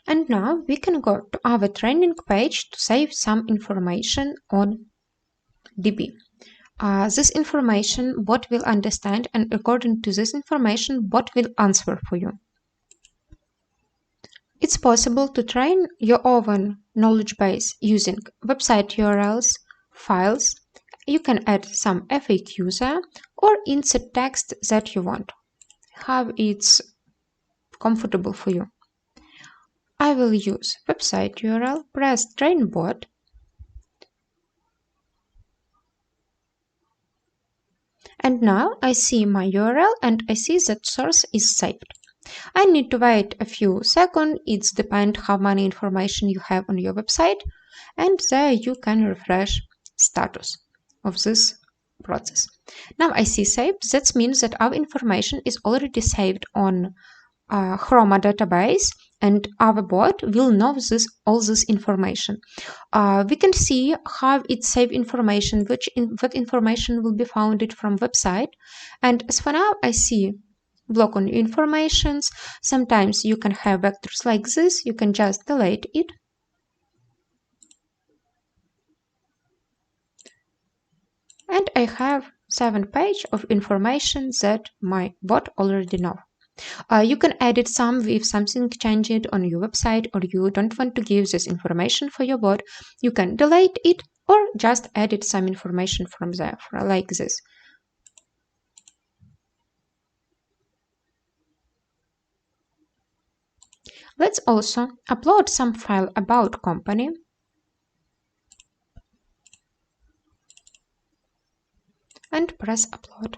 And now we can go to our training page to save some information on DB. This information bot will understand, and according to this information, bot will answer for you. It's possible to train your own knowledge base using website URLs, files. You can add some FAQs or insert text that you want. How it's comfortable for you. I will use website URL, press train bot, and now I see my URL and I see that source is saved. I need to wait a few seconds. It depends how many information you have on your website, and there you can refresh status of this process. Now I see saved. That means that our information is already saved on Chroma database, and our bot will know all this information. We can see how it saved information, what information will be found from website. And as for now, I see block on informations. Sometimes you can have vectors like this. You can just delete it. And I have 7 pages of information that my bot already know. You can edit some if something changed on your website or you don't want to give this information for your bot. You can delete it or just edit some information from there, like this. Let's also upload some file about company. And press upload.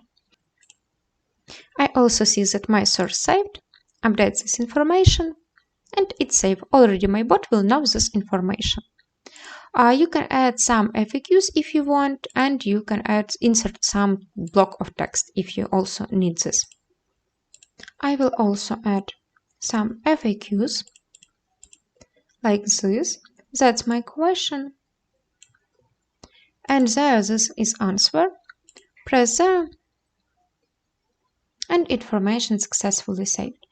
I also see that my source saved, update this information, and it's saved. Already my bot will know this information. You can add some FAQs if you want, and you can insert some block of text if you also need this. I will also add some FAQs like this. That's my question. And there this is answer. Press there, and information successfully saved.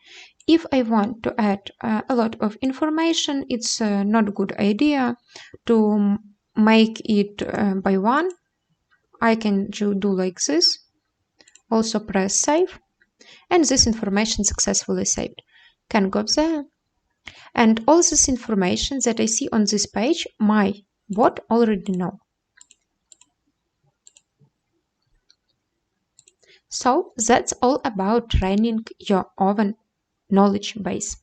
If I want to add a lot of information, it's not a good idea to make it by one. I can do like this. Also press save, and this information successfully saved. Can go there. And all this information that I see on this page, my bot already know. So that's all about training your own knowledge base.